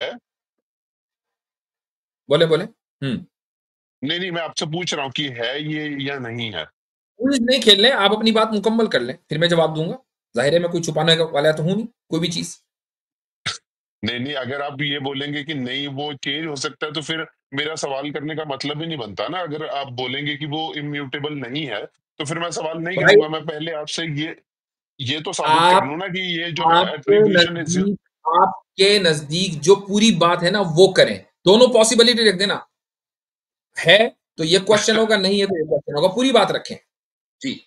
है? बोले बोले। नहीं नहीं, मैं आपसे पूछ रहा हूँ कि है ये या नहीं है। क्विज नहीं खेल लें, आप अपनी बात मुकम्मल कर लें, फिर मैं जवाब दूंगा। जाहिर है मैं कोई छुपाने वाला तो हूं नहीं कोई भी चीज। नहीं नहीं, अगर आप ये बोलेंगे कि नहीं वो चेंज हो सकता है, तो फिर मेरा सवाल करने का मतलब ही नहीं बनता ना। अगर आप बोलेंगे कि वो इम्यूटेबल नहीं है, तो फिर मैं सवाल नहीं भाई करूंगा। मैं पहले आपसे ये तो साबित कर आप लूं ना कि ये जो आपके एट्रीब्यूशन है नजदीक आपके नजदीक जो पूरी बात है ना वो करें। दोनों पॉसिबिलिटी रख देना। है तो ये क्वेश्चन होगा, नहीं है तो ये क्वेश्चन होगा, पूरी बात रखें। जी।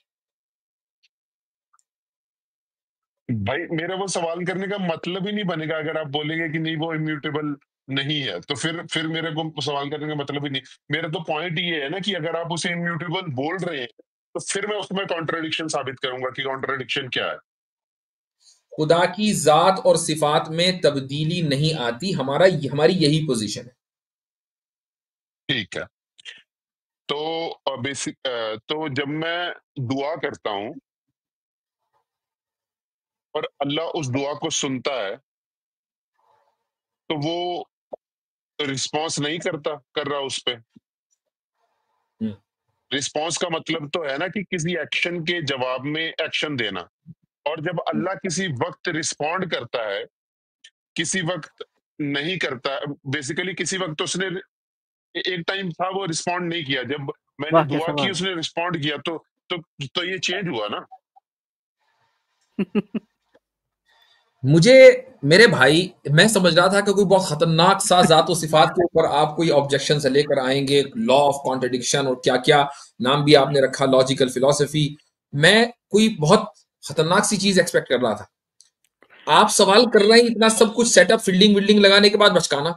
भाई मेरा वो सवाल करने का मतलब ही नहीं बनेगा अगर आप बोलेंगे कि नहीं वो इम्यूटेबल नहीं है। तो फिर मेरे को सवाल करने का मतलब ही नहीं। मेरा तो पॉइंट ये है ना कि अगर आप उसे इम्यूटेबल बोल रहे हैं, तो फिर मैं उसमें कॉन्ट्रडिक्शन साबित करूंगा कि कॉन्ट्रडिक्शन क्या है। खुदा की जात और सिफात में तब्दीली नहीं आती, हमारी यही पोजीशन है। ठीक है। तो बेसिक तो जब मैं दुआ करता हूं और अल्लाह उस दुआ को सुनता है, तो वो रिस्पॉन्स नहीं कर रहा उस पे। हम्म, रिस्पॉन्स का मतलब तो है ना कि किसी एक्शन के जवाब में एक्शन देना। और जब हम्म, अल्लाह किसी वक्त रिस्पॉन्ड करता है, किसी वक्त नहीं करता। बेसिकली किसी वक्त उसने एक टाइम था वो रिस्पॉन्ड नहीं किया, जब मैंने वाह क्या दुआ की सवाल उसने रिस्पॉन्ड किया। तो तो ये चेंज हुआ ना। है। मुझे मेरे भाई, मैं समझ रहा था कि कोई बहुत खतरनाक सा जात और सिफात के ऊपर आप कोई ऑब्जेक्शन से लेकर आएंगे, लॉ ऑफ कॉन्ट्रडिक्शन और क्या क्या नाम भी आपने रखा, लॉजिकल फिलोसफी। मैं कोई बहुत खतरनाक सी चीज एक्सपेक्ट कर रहा था। आप सवाल कर रहे हैं इतना सब कुछ सेटअप फील्डिंग विल्डिंग लगाने के बाद बचकाना।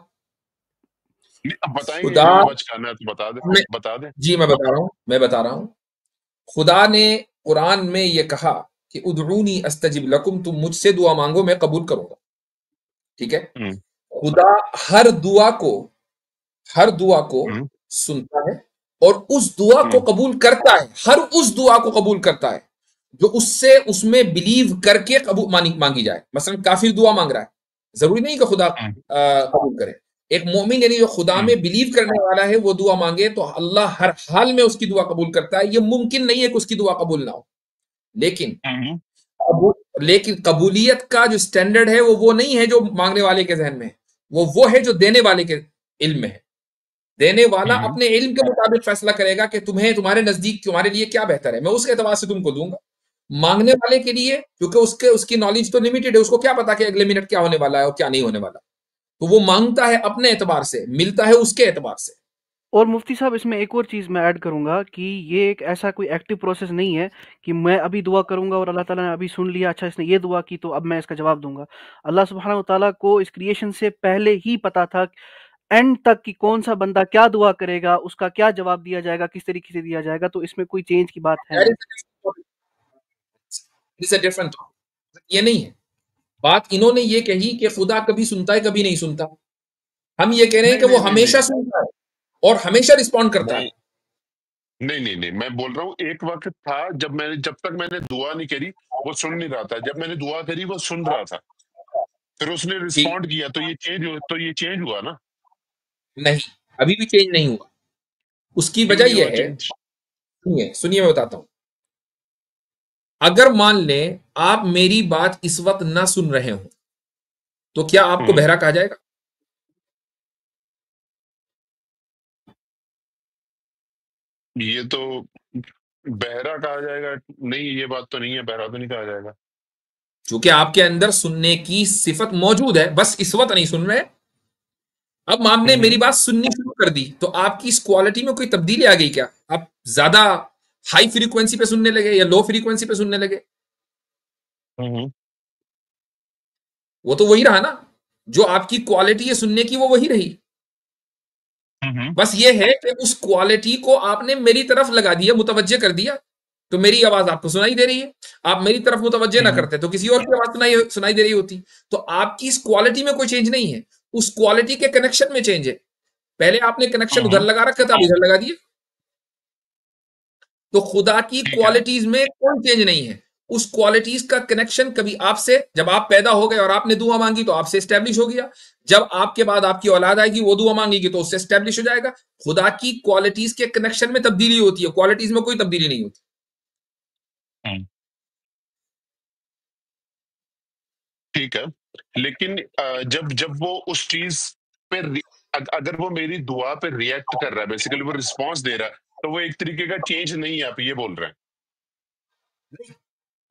नहीं, अब बताएंगे खुदा नहीं बचकाना है तो में बता दे। जी मैं बता रहा हूं। खुदा ने कुरान में ये कहा कि उदऊनी अस्तजिब लकुम, तुम मुझसे दुआ मांगो मैं कबूल करूंगा। ठीक है। हम्म। खुदा हर दुआ को हर दुआ को हम्म। सुनता है और उस दुआ को हम्म। कबूल करता है। हर उस दुआ को कबूल करता है जो उससे उसमें बिलीव करके कबूल मांगी जाए। मसलन काफिर दुआ मांग रहा है, जरूरी नहीं कि खुदा हम्म। कबूल करे। एक मोमिन यानी जो खुदा हम्म। में बिलीव करने वाला है वो दुआ मांगे तो अल्लाह हर हाल में उसकी दुआ कबूल करता है। ये मुमकिन नहीं है कि उसकी दुआ कबूल ना हो। लेकिन हम्म। लेकिन कबूलियत का जो स्टैंडर्ड है वो नहीं है जो मांगने वाले के जहन में है। वो है जो देने वाले के इल्म में है। देने वाला हम्म। अपने इल्म के मुताबिक फैसला करेगा कि तुम्हें तुम्हारे नजदीक तुम्हारे लिए क्या बेहतर है, मैं उसके एतबार से तुमको दूंगा। मांगने वाले के लिए क्योंकि उसकी नॉलेज तो लिमिटेड है, उसको क्या पता कि अगले मिनट क्या होने वाला है और क्या नहीं होने वाला। तो वो मांगता है अपने एतबार से, मिलता है उसके एतबार से। और मुफ्ती साहब इसमें एक और चीज़ मैं ऐड करूँगा कि ये एक ऐसा कोई एक्टिव प्रोसेस नहीं है कि मैं अभी दुआ करूँगा और अल्लाह ताला ने अभी सुन लिया, अच्छा इसने ये दुआ की तो अब मैं इसका जवाब दूँगा। अल्लाह सुब्हानहू व तआला को इस क्रिएशन से पहले ही पता था एंड तक कि कौन-सा बंदा क्या दुआ करेगा, उसका क्या जवाब दिया जाएगा, किस तरीके से दिया जाएगा, तो इसमें कोई चेंज की बात है नहीं। डिफरेंट, ये नहीं है बात। इन्होंने ये कही कि खुदा कभी सुनता है कभी नहीं सुनता। हम ये कह रहे हैं नहीं कि वो नहीं नहीं नहीं हमेशा सुनता है और हमेशा रिस्पॉन्ड करता है। नहीं नहीं नहीं नहीं, मैं बोल रहा हूँ एक वक्त था जब तक मैंने दुआ नहीं करी, वो सुन नहीं रहा था। जब मैंने दुआ करी वो सुन रहा था। फिर उसने ठीक। रिस्पॉन्ड किया, तो ये चेंज हुआ ना। नहीं, अभी भी चेंज नहीं हुआ। उसकी क्यों वजह नहीं हुआ यह है, चेंज? सुनिए सुनिए मैं बताता हूं। अगर मान लें आप मेरी बात इस वक्त ना सुन रहे हो तो क्या आपको हम्म। बहरा कहा जाएगा? ये तो बहरा कहा जाएगा? नहीं, ये बात तो नहीं है, बहरा तो नहीं कहा जाएगा। क्योंकि आपके अंदर सुनने की सिफत मौजूद है, बस इस वक्त नहीं सुन रहे। अब आपने हम्म। मेरी बात सुननी शुरू कर दी तो आपकी इस क्वालिटी में कोई तब्दीली आ गई क्या? आप ज्यादा हाई फ्रीक्वेंसी पे सुनने लगे या लो फ्रीक्वेंसी पे सुनने लगे? हम्म। वो तो वही रहा ना। जो आपकी क्वालिटी है सुनने की वो वही रही। हम्म। बस ये है कि उस क्वालिटी को आपने मेरी तरफ लगा दिया, मुतवज्जे कर दिया। तो मेरी आवाज आपको सुनाई दे रही है। आप मेरी तरफ मुतवज्जे ना हम्म। करते तो किसी और की आवाज सुनाई सुनाई दे रही होती। तो आपकी इस क्वालिटी में कोई चेंज नहीं है, उस क्वालिटी के कनेक्शन में चेंज है। पहले आपने कनेक्शन उधर हम्म। लगा रखा था, आप इधर लगा दिए। तो खुदा की ठीक है। क्वालिटीज में कोई चेंज नहीं है। उस क्वालिटीज का कनेक्शन कभी आपसे, जब आप पैदा हो गए और आपने दुआ मांगी तो आपसे स्टैब्लिश हो गया, जब आपके बाद आपकी औलाद आएगी वो दुआ मांगेगी तो उससे स्टैब्लिश हो जाएगा। खुदा की क्वालिटीज के कनेक्शन में तब्दीली होती है, क्वालिटीज में कोई तब्दीली नहीं होती। ठीक है, लेकिन जब जब वो उस चीज पे अगर वो मेरी दुआ पे रिएक्ट कर रहा है, बेसिकली वो रिस्पॉन्स दे रहा है, तो वो एक तरीके का चेंज नहीं है, आप ये बोल रहे हैं?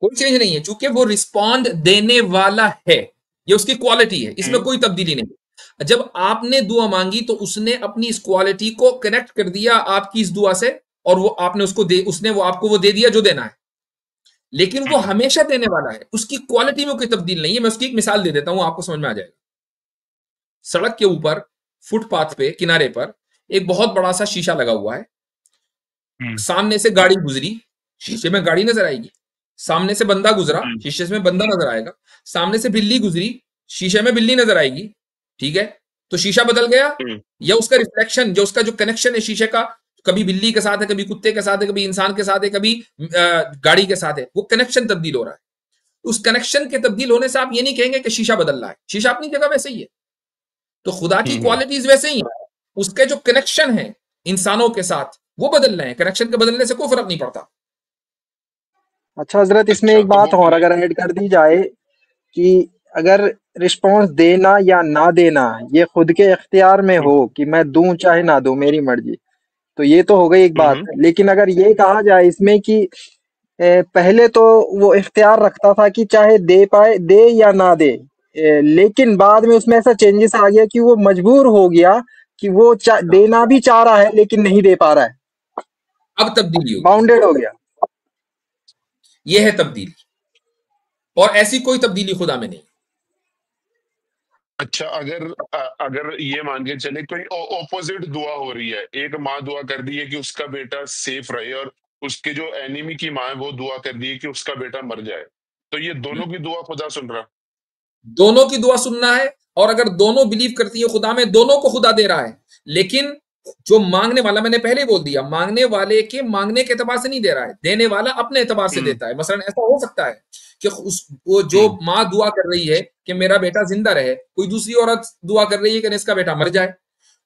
कोई चेंज नहीं है, चूंकि वो रिस्पॉन्ड देने वाला है, ये उसकी क्वालिटी है, इसमें कोई तब्दीली नहीं। जब आपने दुआ मांगी तो उसने अपनी इस क्वालिटी को कनेक्ट कर दिया आपकी इस दुआ से, और वो आपने उसको दे, उसने वो आपको वो दे दिया जो देना है, लेकिन वो हमेशा देने वाला है, उसकी क्वालिटी में कोई तब्दील नहीं है। मैं उसकी एक मिसाल दे देता हूं, आपको समझ में आ जाएगा। सड़क के ऊपर फुटपाथ पे किनारे पर एक बहुत बड़ा सा शीशा लगा हुआ है, सामने से गाड़ी गुजरी, शीशे में गाड़ी नजर आएगी, सामने से बंदा गुजरा, शीशे में बंदा नजर आएगा, सामने से बिल्ली गुजरी, शीशे में बिल्ली नजर आएगी, ठीक है? तो शीशा बदल गया, या उसका रिफ्लेक्शन, जो उसका जो कनेक्शन है शीशे का, कभी बिल्ली के साथ है, कभी कुत्ते के साथ है, कभी इंसान के साथ है, कभी गाड़ी के साथ है, वो कनेक्शन तब्दील हो रहा है। उस कनेक्शन के तब्दील होने से आप ये नहीं कहेंगे कि शीशा बदल रहा है, शीशा अपनी जगह वैसे ही है। तो खुदा की क्वालिटीज वैसे ही है, उसके जो कनेक्शन है इंसानों के साथ वो बदल रहे हैं, कनेक्शन के बदलने से कोई फर्क नहीं पड़ता। अच्छा हजरत, इसमें एक बात और अगर ऐड कर दी जाए कि अगर रिस्पॉन्स देना या ना देना ये खुद के इख्तियार में हो कि मैं दूं चाहे ना दूं, मेरी मर्जी, तो ये तो हो गई एक बात। लेकिन अगर ये कहा जाए इसमें कि पहले तो वो इख्तियार रखता था कि चाहे दे पाए, दे या ना दे, लेकिन बाद में उसमें ऐसा चेंजेस आ गया कि वो मजबूर हो गया कि वो देना भी चाह रहा है लेकिन नहीं दे पा रहा है, अब तब्दीली बाउंडेड हो गया। ये है तब्दीली, और ऐसी कोई तब्दीली खुदा में नहीं। अच्छा, अगर ये मान के चले कोई ऑपोजिट दुआ हो रही है, एक माँ दुआ कर दी है कि उसका बेटा सेफ रहे, और उसके जो एनिमी की माँ है वो दुआ कर दी है कि उसका बेटा मर जाए, तो ये दोनों की दुआ खुदा सुन रहा? दोनों की दुआ सुनना है, और अगर दोनों बिलीव करती है खुदा में, दोनों को खुदा दे रहा है। लेकिन जो मांगने वाला, मैंने पहले ही बोल दिया, मांगने वाले के मांगने के एतबार से नहीं दे रहा है, देने वाला अपने एतबार से देता है। मसलन ऐसा हो सकता है कि वो जो माँ दुआ कर रही है कि मेरा बेटा जिंदा रहे, कोई दूसरी औरत दुआ कर रही है कि इसका बेटा मर जाए,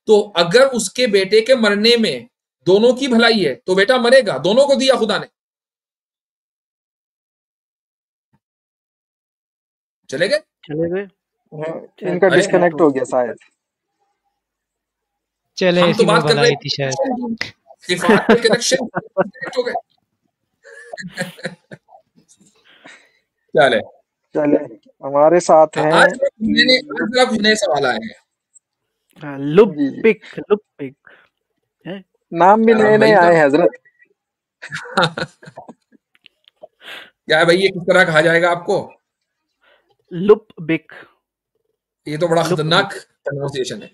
तो अगर उसके बेटे के मरने में दोनों की भलाई है तो बेटा मरेगा, दोनों को दिया खुदा ने। चले गए इनका डिस्कनेक्ट हो गया शायद। चले, हम तो बात कर रहे थी शायद, सिफात के कनेक्शन हो गए। चले चले, हमारे साथ हैं आज कुछ नए सवाल आए हैं। लुपिक है, नाम भी नए नए आए हैं हजरत। क्या है भाई, ये किस तरह कहा जाएगा आपको? लुपिक, ये तो बड़ा खतरनाक प्रोनाउंसिएशन है।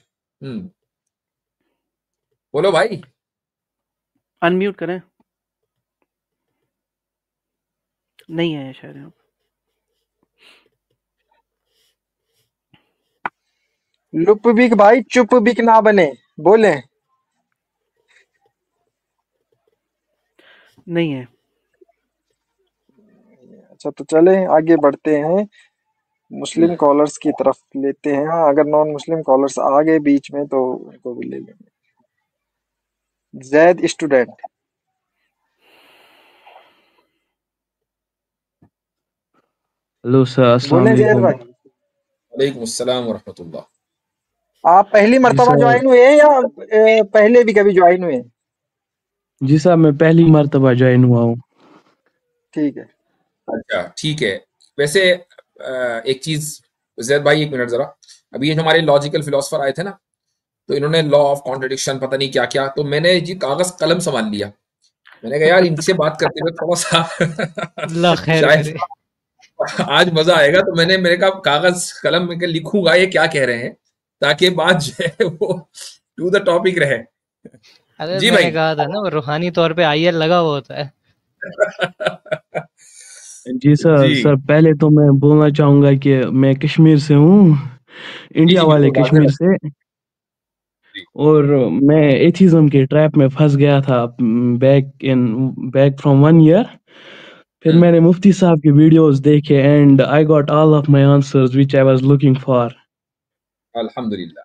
बोलो भाई, अनम्यूट करें। नहीं है शायद यहाँ। लुप बिक भाई, चुप बिक ना बने, बोले। नहीं है। अच्छा तो चले आगे बढ़ते हैं, मुस्लिम कॉलर्स की तरफ लेते हैं। हाँ, अगर नॉन मुस्लिम कॉलर्स आ गए बीच में तो उनको भी ले लेंगे। जैद स्टूडेंट, हेलो सर, अस्सलाम बोले जैद वालेकुम। भाई। वालेकुम अस्सलाम व रहमतुल्लाह। आप पहली मर्तबा ज्वाइन हुए हैं या पहले भी कभी ज्वाइन हुए? जी साहब, मैं पहली मर्तबा ज्वाइन हुआ हूँ। ठीक है। अच्छा ठीक है। वैसे एक चीज जैद भाई, एक मिनट जरा, अभी ये जो हमारे लॉजिकल फिलोसफर आए थे ना, तो इन्होंने लॉ ऑफ कॉन्ट्रडिक्शन पता नहीं क्या क्या, तो मैंने जी कागज कलम संभाल लिया। मैंने कहा यार इनसे बात करते हुए थोड़ा सा शायद आज मजा आएगा, तो मेरे का कागज कलम में लिखूंगा ये क्या कह रहे हैं, ताकि बात जो है वो टू द टॉपिक रहे। अरे जी मैंने भाई, कहा था ना, वो रूहानी तौर पे आईएल लगा हुआ होता है। जी सर। जी। सर पहले तो मैं बोलना चाहूंगा कि मैं कश्मीर से हूँ, इंडिया वाले कश्मीर से, और मैं एथिज्म के ट्रैप में फंस गया था बैक फ्रॉम 1 ईयर। फिर मैंने मुफ्ती साहब के वीडियोस देखे and I got all of my answers which I was looking for. अल्हम्दुलिल्लाह।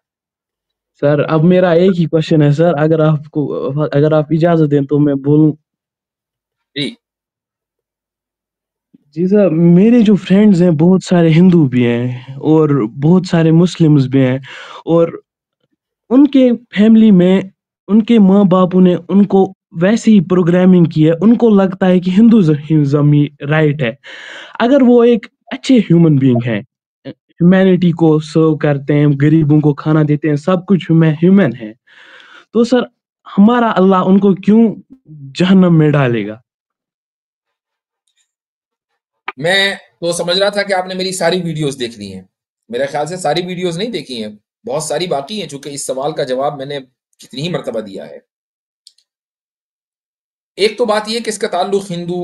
सर अब मेरा एक ही क्वेश्चन है सर, अगर आप इजाजत दें तो मैं बोलूं। जी जी सर, मेरे जो फ्रेंड्स हैं बहुत सारे हिंदू भी हैं और बहुत सारे मुस्लिम्स भी हैं, और उनके फैमिली में उनके माँ बापू ने उनको वैसी ही प्रोग्रामिंग की है, उनको लगता है कि हिंदुइज्म ही राइट है। अगर वो एक अच्छे ह्यूमन बीइंग हैं, ह्यूमैनिटी को सर्व करते हैं, गरीबों को खाना देते हैं, सब कुछ ह्यूमन है, तो सर हमारा अल्लाह उनको क्यों जहन्नम में डालेगा? मैं तो समझ रहा था कि आपने मेरी सारी वीडियोस देख ली हैं। मेरे ख्याल से सारी वीडियोस नहीं देखी हैं, बहुत सारी बाकी हैं, चूंकि इस सवाल का जवाब मैंने कितनी ही मर्तबा दिया है। एक तो बात यह कि इसका ताल्लुक हिंदू,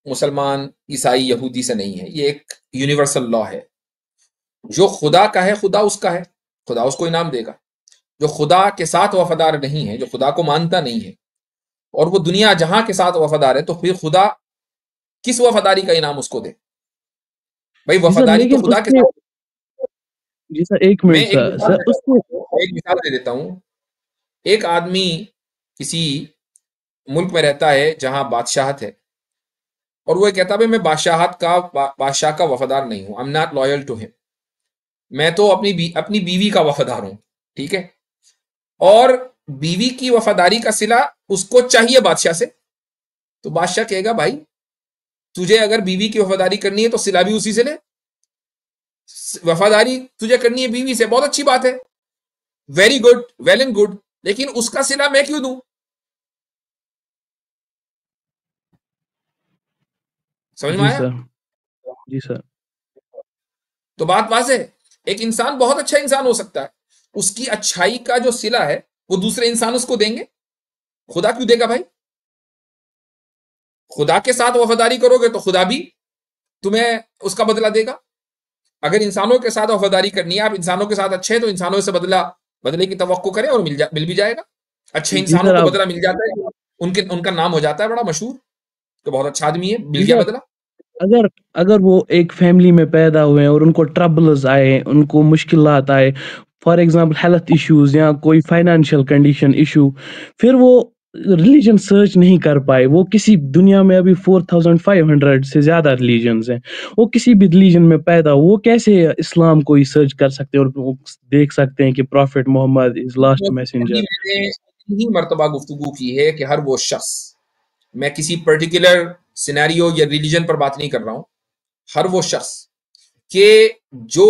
मुसलमान, ईसाई, यहूदी से नहीं है। ये एक यूनिवर्सल लॉ है। जो खुदा का है खुदा उसका है, खुदा उसको इनाम देगा। जो खुदा के साथ वफादार नहीं है, जो खुदा को मानता नहीं है, और वो दुनिया जहां के साथ वफादार है, तो फिर खुदा किस वफादारी का इनाम उसको दे? भाई जी सर, वफादारी तो लेकिन खुदा के उससे साथ। जी सर एक मैं मिनट एक सर, मिसाल सर देता उससे हूँ, एक मिसाल दे देता हूँ। एक आदमी किसी मुल्क में रहता है जहां बादशाहत है, और वो ये कहता है मैं बादशाह का वफादार नहीं हूं, I am not loyal to him. मैं तो अपनी बीवी का वफादार हूं, ठीक है। और बीवी की वफादारी का सिला उसको चाहिए बादशाह से, तो बादशाह कहेगा भाई तुझे अगर बीवी की वफादारी करनी है तो सिला भी उसी से ले। वफादारी तुझे करनी है बीवी से, बहुत अच्छी बात है, very good, well and good, लेकिन उसका सिला मैं क्यों दूं? समझ में जी आया? सर, जी सर, तो बात वाज़ेह है। एक इंसान बहुत अच्छा इंसान हो सकता है, उसकी अच्छाई का जो सिला है वो दूसरे इंसान उसको देंगे, खुदा क्यों देगा भाई? खुदा के साथ वफादारी करोगे तो खुदा भी तुम्हें उसका बदला देगा। अगर इंसानों के साथ वफादारी करनी है, आप इंसानों के साथ अच्छे हैं, तो इंसानों से बदले की तवक्को करें और मिल भी जाएगा। अच्छे जी इंसानों सर को आप बदला मिल जाता है, उनका नाम हो जाता है बड़ा मशहूर, तो बहुत अच्छा आदमी है, मिल जी गया सर, बदला। अगर अगर वो एक फैमिली में पैदा हुए हैं और उनको ट्रबल्स आए, उनको मुश्किलात आए, फॉर एग्जांपल हेल्थ इश्यूज या कोई फाइनेंशियल कंडीशन इशू, फिर वो रिलीजन सर्च नहीं कर पाए, वो किसी दुनिया में अभी 4500 से ज्यादा रिलीजन्स हैं, वो किसी भी रिलीजन में पैदा हो, वो कैसे इस्लाम को ही सर्च कर सकते हैं और वो देख सकते हैं कि prophet Mohammad is last messenger? मैंने इतनी मर्तबा गुफ्तगू की है कि हर वो शख्स, मैं किसी पर्टिकुलर सिनेरियो या रिलीजन पर बात नहीं कर रहा हूं, हर वो शख्स के जो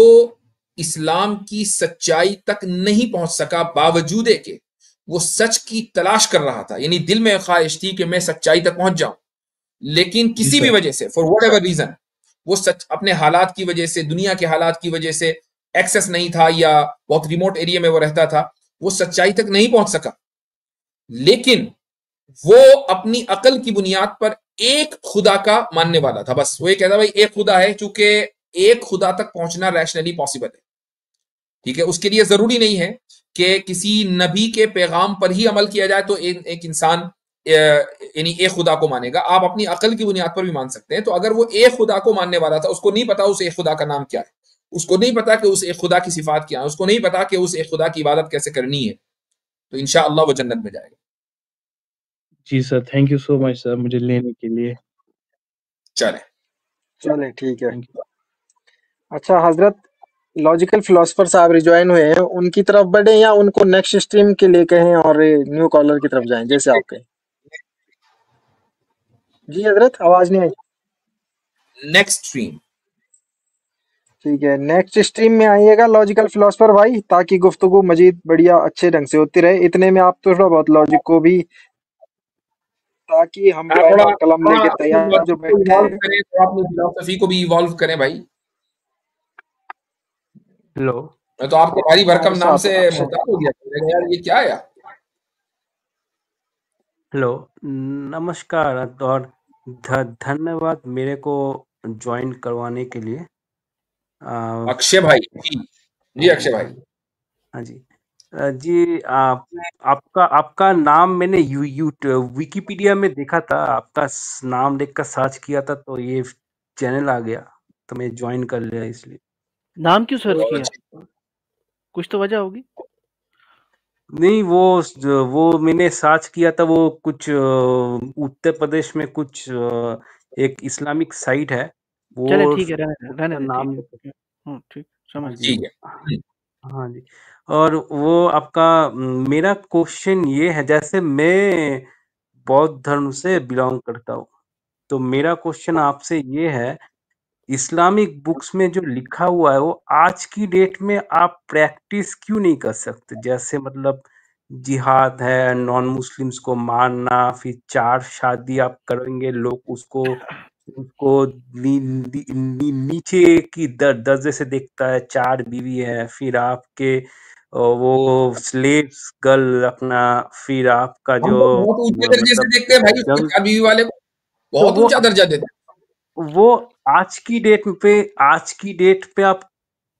इस्लाम की सच्चाई तक नहीं पहुंच सका, बावजूद के वो सच की तलाश कर रहा था, यानी दिल में ख्वाहिश थी कि मैं सच्चाई तक पहुंच जाऊं, लेकिन जी किसी भी सर, वजह से, फॉर वट एवर रीजन, वो सच अपने हालात की वजह से, दुनिया के हालात की वजह से एक्सेस नहीं था, या बहुत रिमोट एरिया में वो रहता था, वो सच्चाई तक नहीं पहुंच सका, लेकिन वो अपनी अकल की बुनियाद पर एक खुदा का मानने वाला था। बस वो ये कहता भाई एक खुदा है, चूंकि एक खुदा तक पहुंचना रैशनली पॉसिबल है, ठीक है। उसके लिए जरूरी नहीं है कि किसी नबी के पैगाम पर ही अमल किया जाए तो एक इंसान यानी एक खुदा को मानेगा। आप अपनी अकल की बुनियाद पर भी मान सकते हैं। तो अगर वो एक खुदा को मानने वाला था, उसको नहीं पता उस एक खुदा का नाम क्या है, उसको नहीं पता कि उस एक खुदा की सिफात क्या है, उसको नहीं पता कि उस एक खुदा की इबादत कैसे करनी है, तो इंशाअल्लाह वो जन्नत में जाएगा। जी sir, thank you so much sir मुझे लेने के लिए। चले चलें ठीक है। Thank you. अच्छा हजरत, लॉजिकल फिलोसफर साहब रिज्वाइन हुए हैं, उनकी तरफ बढ़े या उनको नेक्स्ट स्ट्रीम के लिए कहें और न्यू कॉलर की तरफ जाएं, जैसे आप कहें। जी हजरत, आवाज नहीं आई। Next stream. ठीक है, नेक्स्ट स्ट्रीम में आइएगा लॉजिकल फिलोसफर भाई, ताकि गुफ्तगू मजीद बढ़िया अच्छे ढंग से होती रहे। इतने में आप थोड़ा बहुत लॉजिक को भी, ताकि हम आप पेन थोड़ा और कलम थोड़ा लेके अपनी तैयार जो लॉजिक को बैठे इवॉल्व हैं। करें, तो अपनी फिलोसफी को भी इवॉल्व करें भाई। हेलो मैं तो आपके भारी भरकम नाम इरशाद से इरशाद। मुहताज हो गया, मैंने कहा, यार ये क्या है यार। हेलो नमस्कार और धन्यवाद मेरे को ज्वाइन करवाने के लिए। अक्षय भाई जी, जी अक्षय भाई। हाँ जी, जी, आपका आपका नाम मैंने विकिपीडिया में देखा था। आपका नाम देखकर सर्च किया था तो ये चैनल आ गया, तो मैं ज्वाइन कर लिया इसलिए। नाम क्यों सर्च बहुत किया? अच्छी कुछ तो वजह होगी। नहीं, वो मैंने सर्च किया था, वो कुछ उत्तर प्रदेश में कुछ एक इस्लामिक साइट है, चले वो ठीक है, रहने उसका दे, नाम ठीक है। ठीक, समझ हाँ गया। जी, ठीक है। हाँ जी। और वो आपका मेरा क्वेश्चन ये है, जैसे मैं बौद्ध धर्म से बिलोंग करता हूँ, तो मेरा क्वेश्चन आपसे ये है, इस्लामिक बुक्स में जो लिखा हुआ है वो आज की डेट में आप प्रैक्टिस क्यों नहीं कर सकते? जैसे मतलब जिहाद है, नॉन मुस्लिम्स को मारना, फिर 4 शादी आप करेंगे, लोग उसको उसको नीचे की दर्जे से देखता है, 4 बीवी है, फिर आपके वो स्लेव्स गर्ल अपना, फिर आपका हम जो तो बहुत ऊंचे दर्जे से मतलब देखते हैं भाई, उसको जंग, 4 बीवी वाले को तो बहुत ऊंचा दर्जा देते हैं। वो आज की डेट पे आप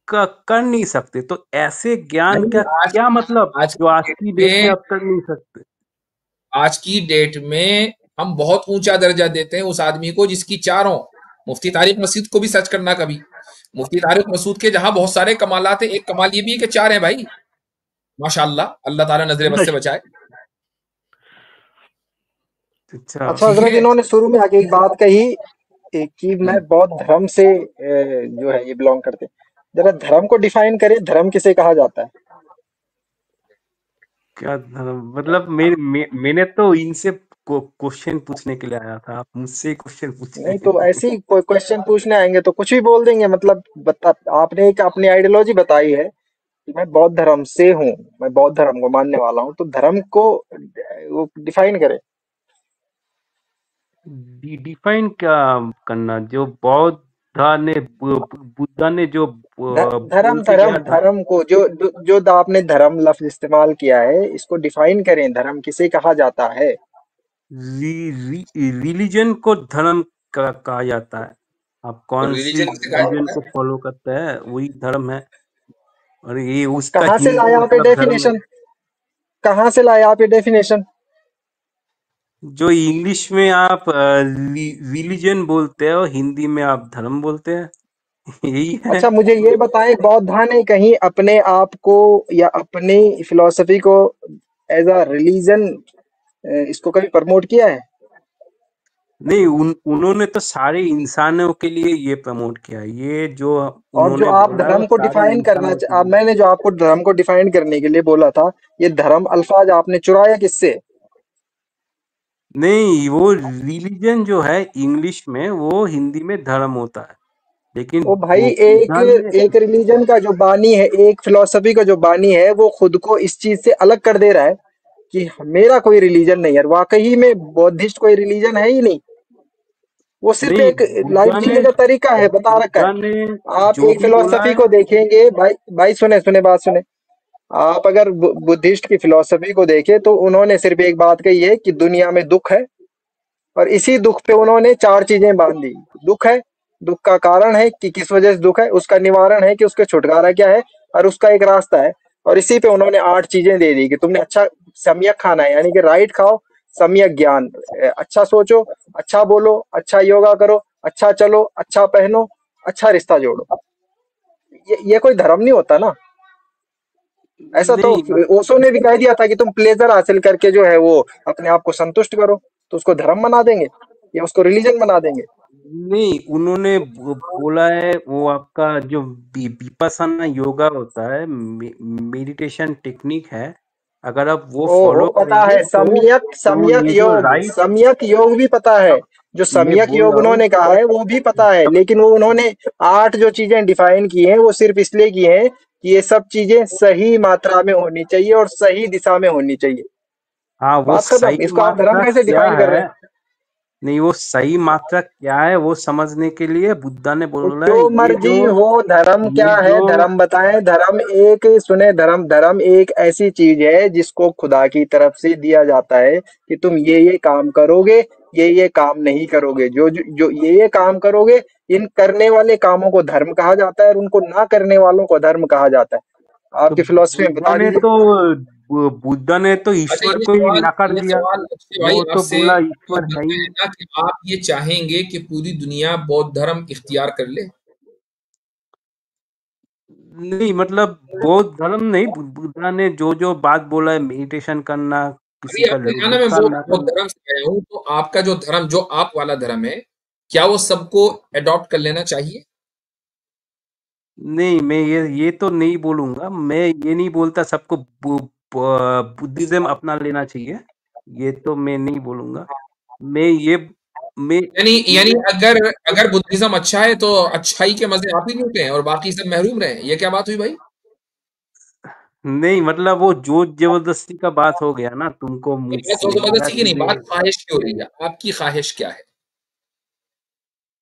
कर नहीं सकते, तो ऐसे ज्ञान नहीं, का क्या मतलब आज जो आज की की डेट डेट पे में आप कर नहीं सकते? आज की डेट में हम बहुत ऊंचा दर्जा देते हैं उस आदमी को जिसकी चारों, मुफ्ती तारिक मसूद को भी सर्च करना कभी, मुफ्ती तारिक मसूद के जहां बहुत सारे कमालात है, एक कमाल ये भी है कि 4 हैं भाई, माशाअल्लाह, अल्लाह ताला नजरे बद से बचाए। अच्छा, अच्छा ठीक हजरत, है। इन्होंने शुरू में आके एक बात कही कि मैं बौद्ध धर्म से जो है ये बिलोंग करते हैं। जरा धर्म को डिफाइन करें, धर्म किसे कहा जाता है? क्या मतलब मैंने तो इनसे क्वेश्चन पूछने के लिए आया था, आप मुझसे क्वेश्चन पूछ नहीं रहे तो हैं। ऐसे ही कोई क्वेश्चन पूछने आएंगे तो कुछ भी बोल देंगे, मतलब आपने एक अपनी आइडियोलॉजी बताई है कि मैं बौद्ध धर्म से हूँ, मैं बौद्ध धर्म को मानने वाला हूँ, तो धर्म को वो डिफाइन करें। डिफाइन क्या करना? जो बौद्ध ने बुद्धा ने जो बोल धर्म के गया धर्म था, धर्म को जो आपने धर्म लफ्ज इस्तेमाल किया है, इसको डिफाइन करें, धर्म किसे कहा जाता है? रिलीजन को धर्म कहा जाता है। आप तो कौन सी रिलीजन किसे कहा रिलीजन जाता को है? फॉलो करते हैं वही धर्म है, और ये उसका कहाँ से हिंदी लाया आप ये मतलब धर्म है। डेफिनेशन? कहाँ से लाया आप ये डेफिनेशन? जो इंग्लिश में आप रिलीजन बोलते हो, हिंदी में आप धर्म बोलते हैं, यही है। अच्छा मुझे ये बताएं, बौद्धा ने कहीं अपने आप को या अपनी फिलॉसफी को एज अ रिलीजन इसको कभी प्रमोट किया है? नहीं, उन्होंने तो सारे इंसानों के लिए ये प्रमोट किया है। ये जो और जो उन्होंने आप बोला है वो धर्म को सारे डिफाइन करना इंसानों के लिए। मैंने जो आपको धर्म को डिफाइन करने के लिए बोला था, ये धर्म अल्फाज आपने चुराया किससे? नहीं, वो रिलीजन जो है इंग्लिश में, वो हिंदी में धर्म होता है, लेकिन ओ भाई, एक बुद्धा ने एक रिलीजन का जो बानी है, एक फिलोसफी का जो बानी है, वो खुद को इस चीज से अलग कर दे रहा है कि मेरा कोई रिलीजन नहीं है। वाकई में बौद्धिस्ट कोई रिलीजन है ही नहीं, वो सिर्फ नहीं, एक लाइफ जीने का तरीका है, बता रखा है। बुद्धा ने आप जो एक भी बोला फिलोसफी है। को देखेंगे भाई, भाई सुने सुने बात सुने। आप अगर बुद्धिस्ट की फिलोसफी को देखें तो उन्होंने सिर्फ एक बात कही है कि दुनिया में दुख है, और इसी दुख पे उन्होंने 4 चीजें बांध दी। दुख है, दुख का कारण है कि किस वजह से दुख है, उसका निवारण है कि उसके छुटकारा क्या है, और उसका एक रास्ता है। और इसी पे उन्होंने 8 चीजें दे दी कि तुमने अच्छा सम्यक खाना है, यानी कि राइट खाओ, सम्यक ज्ञान, अच्छा सोचो, अच्छा बोलो, अच्छा योगा करो, अच्छा चलो, अच्छा पहनो, अच्छा रिश्ता जोड़ो। ये कोई धर्म नहीं होता ना। ऐसा तो नहीं ओशो ने भी कह दिया था कि तुम प्लेजर हासिल करके जो है वो अपने आप को संतुष्ट करो, तो उसको धर्म बना देंगे या उसको रिलीजन बना देंगे। नहीं, उन्होंने बोला है वो आपका जो विपस्सना योगा होता है, मेडिटेशन टेक्निक है, अगर आप वो ओहो, फॉलो पता करेंगे है, तो सम्यक सम्यक ये जो योग, राइट, सम्यक योग भी पता है। जो मैं सम्यक बोल योग रहा हूँ उन्होंने कहा है वो भी पता है, जब, लेकिन वो उन्होंने 8 जो चीजें डिफाइन की हैं वो सिर्फ इसलिए की हैं कि ये सब चीजें सही मात्रा में होनी चाहिए और सही दिशा में होनी चाहिए। हाँ, वो बात खत्म। सही इसको आप धर्म मात्रा कैसे क्या डिफाइन कर रहे है? हैं? नहीं, वो सही मात्रा क्या है वो समझने के लिए बुद्धा ने बोला है, जो मर्जी हो, धर्म क्या ये है, जो धर्म बताएं। धर्म एक, सुने, धर्म धर्म एक ऐसी चीज है जिसको खुदा की तरफ से दिया जाता है कि तुम ये काम करोगे, ये काम नहीं करोगे, जो ये काम करोगे, इन करने वाले कामों को धर्म कहा जाता है और उनको ना करने वालों को धर्म कहा जाता है। आपकी फिलॉसफी में बता दीजिए। बुद्धा ने तो अच्छा ईश्वर ये को ही सवाल नकार ये दिया। सवाल अक्षय भाई वो तो आपसे बोला मतलब ईश्वर है बनता ही है नहीं। ना कि आप ये चाहेंगे कि पूरी दुनिया बौद्ध धर्म इख्तियार कर ले? नहीं मतलब बौद्ध धर्म नहीं, बुद्धा ने जो जो बात बोला है, मेडिटेशन करना, किसी अभी का आपने कहा ना मैं नुकसान ना बौद्ध करना। धर्म से आया हूँ, तो आपका जो धर्म, जो आप वाला धर्म है, क्या वो सबको अडॉप्ट कर लेना चाहिए? नहीं, मैं ये तो नहीं बोलूंगा। मैं ये नहीं बोलता सबको बुद्धिज्म अपना लेना चाहिए, ये तो मैं नहीं बोलूंगा। मैं यानी यानी मैं अगर अगर बुद्धिज्म अच्छा है तो अच्छाई के मजे आप ही लूटे हैं और बाकी सब महरूम रहे हैं, ये क्या बात हुई भाई? नहीं मतलब वो जोर जबरदस्ती का बात हो गया ना, तुमको बात मुझसे जबरदस्ती की नहीं, मिले। बात ख्वाहिश की हो रही है। आपकी ख्वाहिश क्या है?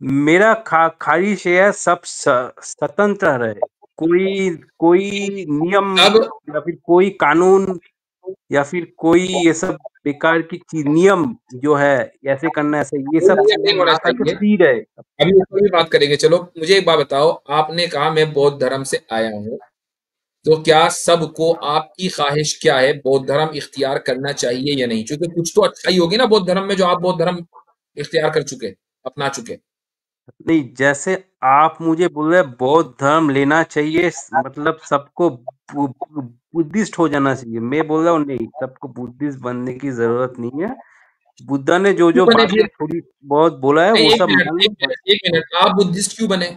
मेरा ख्वाहिश ये है सब स्वतंत्र रहे, कोई कोई नियम तब या फिर कोई कानून या फिर कोई ये सब बेकार की चीज, नियम जो है ऐसे करना, ऐसे ये वो सब नियम चीजें नहीं होना ना करके चाहिए। फ्री रहे। अभी उस पर भी बात करेंगे। चलो मुझे एक बात बताओ, आपने कहा मैं बौद्ध धर्म से आया हूँ, तो क्या सबको, आपकी ख्वाहिश क्या है, बौद्ध धर्म इख्तियार करना चाहिए या नहीं? क्योंकि कुछ तो अच्छाई होगी ना बौद्ध धर्म में, जो आप बौद्ध धर्म इख्तियार कर चुके, अपना चुके। नहीं जैसे आप मुझे बोल रहे हैं बौद्ध धर्म लेना चाहिए, मतलब सबको बुद्धिस्ट हो जाना चाहिए, मैं बोल रहा हूँ नहीं, सबको बुद्धिस्ट बनने की जरूरत नहीं है। बुद्धा ने जो क्यों जो बने बातें फिर? थोड़ी बहुत बोला है नहीं, वो एक सब मिनट मान एक लो बस। मिनट एक मिनट, आप बुद्धिस्ट क्यों बने?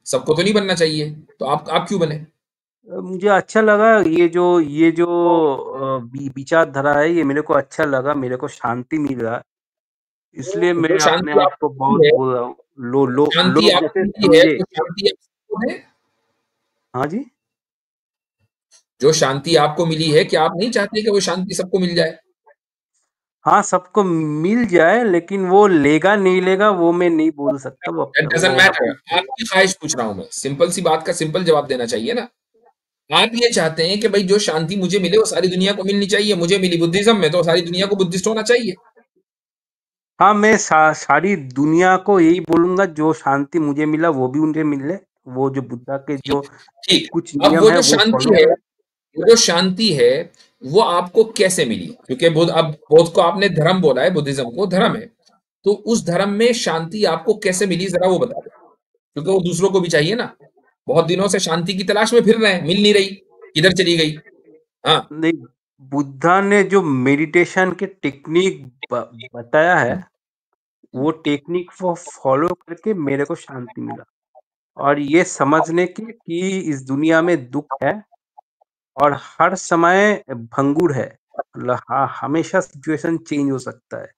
सबको तो नहीं बनना चाहिए, तो आप क्यों बने? मुझे अच्छा लगा ये जो विचारधारा है, ये मेरे को अच्छा लगा, मेरे को शांति मिल रहा है, इसलिए जो मैं अपने शांति आप को आपको बहुत मिली है, बोल रहा हूँ। शांति लोग आपको जैसे मिली है, समझे। जो शांति आप सबको दें? हाँ जी। जो शांति आपको मिली है, क्या आप नहीं चाहते कि वो शांति सबको मिल जाए? हाँ सबको मिल जाए, लेकिन वो लेगा नहीं लेगा वो मैं नहीं बोल सकता, वो दैट डजंट वो मैटर। अपने। आपकी ख्वाहिश पूछ रहा हूं मैं, सिंपल सी बात का सिंपल जवाब देना चाहिए ना। आप ये चाहते हैं कि भाई जो शांति मुझे मिले वो सारी दुनिया को मिलनी चाहिए, मुझे मिली बुद्धिज्म में तो सारी दुनिया को बुद्धिस्ट होना चाहिए। हाँ मैं सारी दुनिया को यही बोलूंगा, जो शांति मुझे मिला वो भी उन्हें मिले, वो जो बुद्धा के जो ठीक ठीक। कुछ अब नियम वो है जो वो शांति फॉलो है, करें। वो जो शांति है, वो आपको कैसे मिली? क्योंकि बुद्ध, अब बुद्ध को आपने धर्म बोला है, बुद्धिज्म को धर्म है, तो उस धर्म में शांति आपको कैसे मिली, जरा वो बता दो। क्योंकि वो दूसरों को भी चाहिए ना। बहुत दिनों से शांति की तलाश में फिर रहे हैं, मिल नहीं रही, किधर चली गई? हाँ। नहीं, बुद्धा ने जो मेडिटेशन के टेक्निक बताया है, वो टेक्निक को फॉलो करके मेरे को शांति मिला, और ये समझने की कि इस दुनिया में दुख है और हर समय भंगुर है, मतलब हमेशा सिचुएशन चेंज हो सकता है।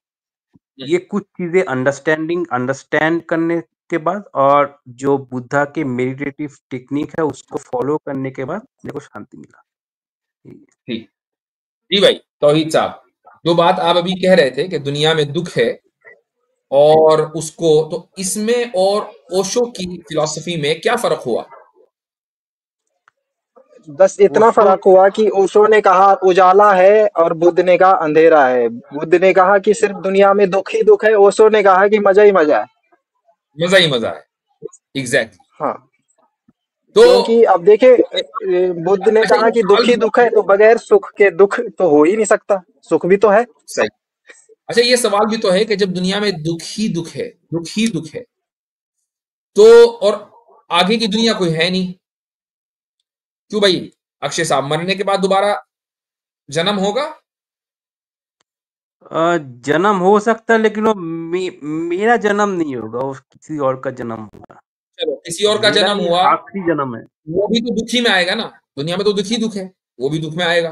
ये कुछ चीजें अंडरस्टैंड करने के बाद और जो बुद्धा के मेडिटेटिव टेक्निक है उसको फॉलो करने के बाद मेरे को शांति मिला। ठीक। जी भाई तौहीद साहब, जो बात आप अभी कह रहे थे कि दुनिया में दुख है, और उसको, तो इसमें और ओशो की फिलॉसफी में क्या फर्क हुआ? बस इतना ओशो फर्क हुआ कि ओशो ने कहा उजाला है और बुद्ध ने कहा अंधेरा है। बुद्ध ने कहा कि सिर्फ दुनिया में दुख ही दुख है, ओशो ने कहा कि मजा ही मजा है। मजा ही मजा है। एग्जैक्टली। हाँ, तो क्योंकि अब देखे बुद्ध ने अच्छा कहा ये कि दुख सवाल ही भी दुख है, तो बगैर सुख के दुख तो हो ही नहीं सकता, सुख भी तो है। सही। अच्छा ये सवाल भी तो है कि जब दुनिया में दुख ही दुख है, दुख ही दुख है, तो और आगे की दुनिया कोई है नहीं, क्यों भाई? अक्षय साहब, मरने के बाद दोबारा जन्म होगा? जन्म हो सकता है, लेकिन वो मेरा जन्म नहीं होगा, वो किसी और का जन्म होगा। चलो किसी और का मेरा जन्म ये हुआ, आखिरी जन्म है। वो भी तो दुख ही में आएगा ना। दुनिया में तो दुख ही दुख है, वो भी दुख में आएगा।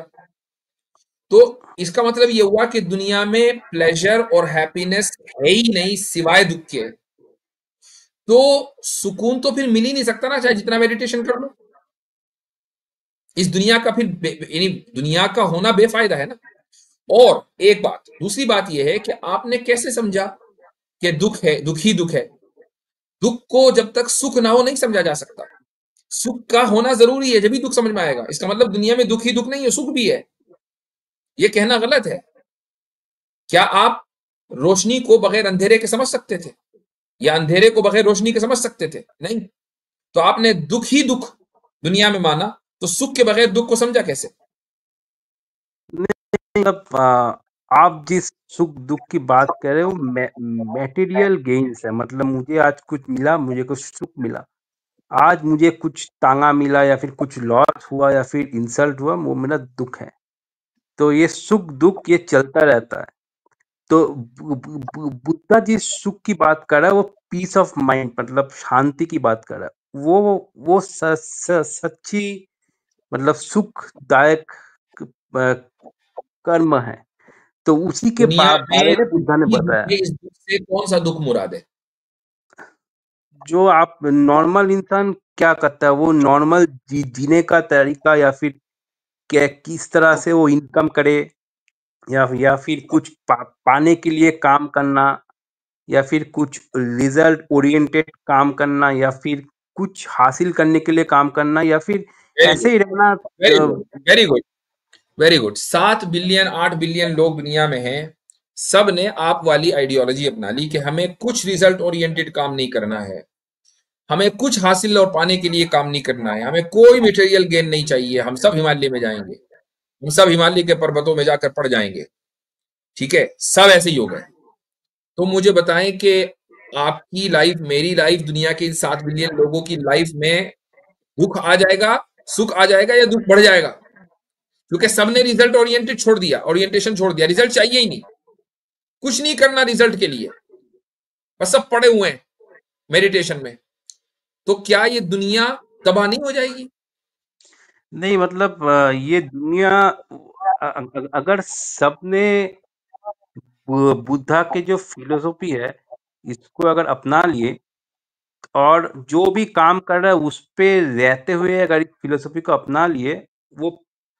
तो इसका मतलब ये हुआ कि दुनिया में प्लेजर और हैप्पीनेस है ही नहीं सिवाय दुख के। तो सुकून तो फिर मिल ही नहीं सकता ना, चाहे जितना मेडिटेशन कर लो। इस दुनिया का फिर यानी दुनिया का होना बेफायदा है ना। और एक बात, दूसरी बात यह है कि आपने कैसे समझा कि दुख है, दुख ही दुख है? दुख को जब तक सुख ना हो नहीं समझा जा सकता। सुख का होना जरूरी है, जब भी दुख समझ में आएगा। इसका मतलब दुनिया में दुख ही दुख नहीं है, सुख भी है। यह कहना गलत है। क्या आप रोशनी को बगैर अंधेरे के समझ सकते थे, या अंधेरे को बगैर रोशनी के समझ सकते थे? नहीं। तो आपने दुख ही दुख दुनिया में माना, तो सुख के बगैर दुख को समझा कैसे? मतलब आप जिस सुख दुख की बात कर रहे हो मटेरियल गेन्स है, मतलब मुझे आज कुछ मिला, मुझे कुछ सुख मिला, आज मुझे कुछ तांगा मिला या फिर कुछ लॉस हुआ या फिर इंसल्ट हुआ, वो मेरा दुख है। तो ये सुख दुख ये चलता रहता है। तो बुद्धा जिस सुख की बात कर रहा है वो पीस ऑफ माइंड, मतलब शांति की बात कर रहा है। वो सच्ची मतलब सुखदायक कर्म है। तो उसी के दुनिया बारे में में बुद्धा ने बताया। मुझे इस दुख से कौन सा दुख मुराद है? जो आप नॉर्मल इंसान क्या करता है, वो नॉर्मल जीने का तरीका या फिर किस तरह से वो इनकम करे या फिर कुछ पाने के लिए काम करना या फिर कुछ रिजल्ट ओरिएंटेड काम करना या फिर कुछ हासिल करने के लिए काम करना या फिर वेरी ऐसे ही रहना। Very good very good very good. 7 billion 8 billion लोग दुनिया में हैं, सब ने आप वाली आइडियोलॉजी अपना ली कि हमें कुछ रिजल्ट ओरिएंटेड काम नहीं करना है, हमें कुछ हासिल और पाने के लिए काम नहीं करना है, हमें कोई मटेरियल गेन नहीं चाहिए, हम सब हिमालय में जाएंगे, हम सब हिमालय के पर्वतों में जाकर पड़ जाएंगे। ठीक है, सब ऐसे ही हो गए। तो मुझे बताएं कि आपकी लाइफ, मेरी लाइफ, दुनिया के 7 बिलियन लोगों की लाइफ में दुख आ जाएगा, सुख आ जाएगा या दुख बढ़ जाएगा? क्योंकि सबने रिजल्ट ओरिएंटेड छोड़ दिया, ओरिएंटेशन छोड़ दिया, रिजल्ट चाहिए ही नहीं, कुछ नहीं करना रिजल्ट के लिए, बस सब पड़े हुए हैं मेडिटेशन में। तो क्या ये दुनिया तबाह नहीं हो जाएगी? नहीं, मतलब ये दुनिया अगर सबने बुद्धा के जो फिलोसॉफी है इसको अगर अपना लिए और जो भी काम कर रहा है उस पे रहते हुए अगर इस फिलोसॉफी को अपना लिए, वो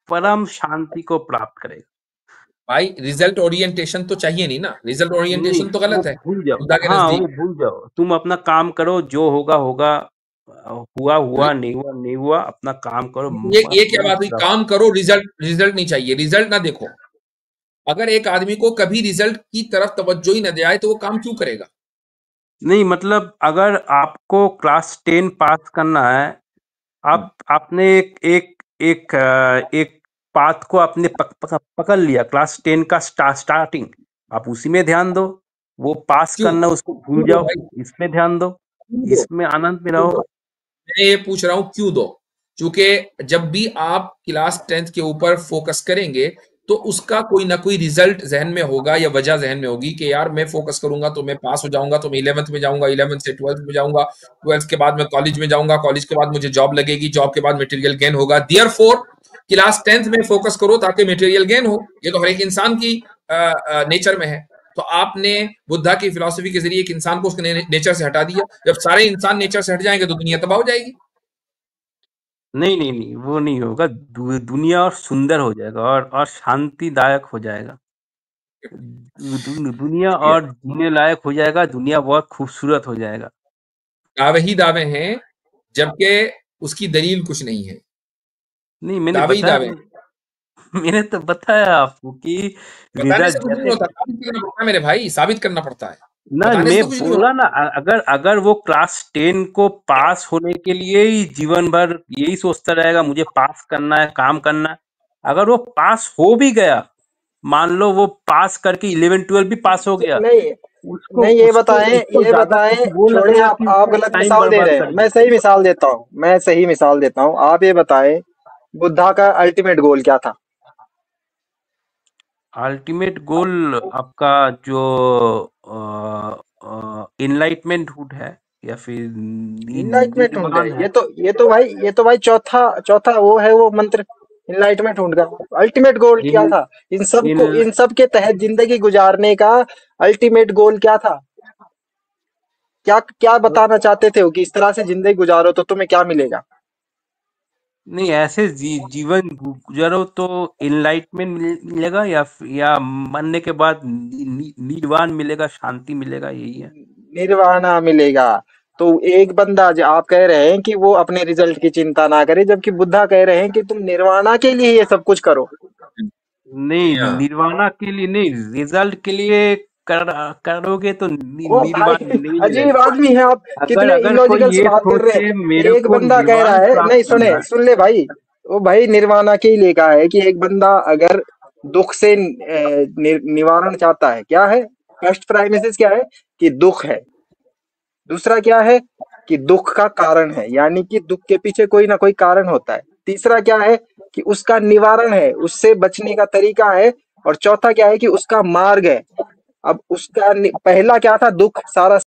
परम शांति को प्राप्त करेगा। भाई रिजल्ट ओरिएंटेशन तो चाहिए नहीं ना, रिजल्ट नहीं, ओरिएंटेशन तो वो गलत है भूल जाओ। बुद्धा के हाँ, वो नजदीक। भूल जाओ, तुम अपना काम करो, जो होगा होगा, हुआ हुआ, नहीं हुआ नहीं हुआ, अपना काम करो, ये क्या बात हुई? मस्त रहो। काम करो, रिजल्ट नहीं चाहिए, रिजल्ट ना देखो। अगर एक आदमी को कभी रिजल्ट की तरफ तवज्जो ही न जाए तो वो काम क्यों करेगा? नहीं, मतलब अगर आपको क्लास 10 पास करना है, आपने एक पाथ को आपने पकड़ लिया, क्लास 10 का स्टार्टिंग, आप उसी में ध्यान दो। वो पास क्यों करना उसको भूल क्यों दो जाओ, भाई? इसमें ध्यान दो, क्यों दो? इसमें आनंद में क्यों रहो। दो? मैं ये पूछ रहा हूं क्यों दो? क्योंकि जब भी आप क्लास 10th के ऊपर फोकस करेंगे तो उसका कोई ना कोई रिजल्ट जहन में होगा या वजह जहन में होगी कि यार मैं फोकस करूंगा तो मैं पास हो जाऊंगा, तो मैं 11th में जाऊंगा, 11th से 12th में जाऊंगा, 12th के बाद मैं कॉलेज में जाऊंगा, कॉलेज के बाद मुझे जॉब लगेगी, जॉब के बाद मटेरियल गेन होगा। देयरफॉर क्लास 10th में फोकस करो ताकि मटेरियल गेन हो। ये तो हर एक इंसान की नेचर में है। तो आपने बुद्धा की फिलॉसफी के जरिए एक इंसान को उसके नेचर से हटा दिया। जब सारे इंसान नेचर से हट जाएंगे तो दुनिया तबाह हो जाएगी। नहीं नहीं नहीं, वो नहीं होगा। दुनिया और सुंदर हो जाएगा और शांतिदायक हो जाएगा। दुनिया और जीने लायक हो जाएगा, दुनिया बहुत खूबसूरत हो जाएगा। दावे ही दावे हैं जबकि उसकी दलील कुछ नहीं है। नहीं, मैंने दावे ही बताया, दावे हैं। मैंने तो बताया आपको कि बताने से रिजल्ट कुछ नहीं जैसे होता, साबित करना पड़ता है मेरे भाई, साबित करना पड़ता है। ना, बताने से मैं तो कुछ नहीं बोला होता। ना, अगर वो क्लास 10 को पास होने के लिए ही जीवन भर यही सोचता रहेगा मुझे पास करना है, काम करना है, अगर वो पास हो भी गया, मान लो वो पास करके 11-12 भी पास हो गया, नहीं उसको नहीं, ये उसको बताएं, उसको ये ज्यादा बताएं, कुछ वो छोड़िए, लगेगा कि आप उसने गलत टाइम मिसाल दे बर्बाद रहे कर हैं। मैं दिया। सही मिसाल देता हूँ, मैं सही मिसाल देता हूँ। आप ये बताएं, बुद्धा का अल्टीमेट गोल क्या था? अल्टीमेट गोल आपका जो इनलाइटमेंट हुड है या फिर इनलाइटमेंट ढूंढ है? निर्वाण है। ये तो भाई चौथा चौथा वो है, वो मंत्र इनलाइटमेंट ढूंढ का। अल्टीमेट गोल इन क्या था? इन इन सब के तहत जिंदगी गुजारने का अल्टीमेट गोल क्या था? क्या क्या बताना चाहते थे वो कि इस तरह से जिंदगी गुजारो तो तुम्हें क्या मिलेगा? नहीं, ऐसे जीवन गुजारो तो इनलाइटमेंट मिलेगा या मरने के बाद निर्वाण मिलेगा, शांति मिलेगा, यही है। निर्वाणा मिलेगा। तो एक बंदा, जो आप कह रहे हैं कि वो अपने रिजल्ट की चिंता ना करे, जबकि बुद्धा कह रहे हैं कि तुम निर्वाणा के लिए ये सब कुछ करो। नहीं, निर्वाणा के लिए नहीं, रिजल्ट के लिए करोगे तो ओ निर्वाण भाई, नहीं अजीब मिलेगा। आदमी है आप, अगर कितने अगर कोई इलॉजिकल ये बात कर रहे सोचे हैं। मेरे एक को बंदा कह रहा निर्वाण है, नहीं प्राप्त सुने, करना है। सुन ले भाई, वो भाई निर्वाणा के ही लिखा है कि एक बंदा अगर दुख से निवारण चाहता है, क्या है फर्स्ट प्राइमिसेस, क्या है कि दुख है। दूसरा क्या है कि दुख का कारण है, यानी कि दुख के पीछे कोई ना कोई कारण होता है। तीसरा क्या है कि उसका निवारण है, उससे बचने का तरीका है। और चौथा क्या है कि उसका मार्ग है। अब उसका पहला क्या था, दुख, सारा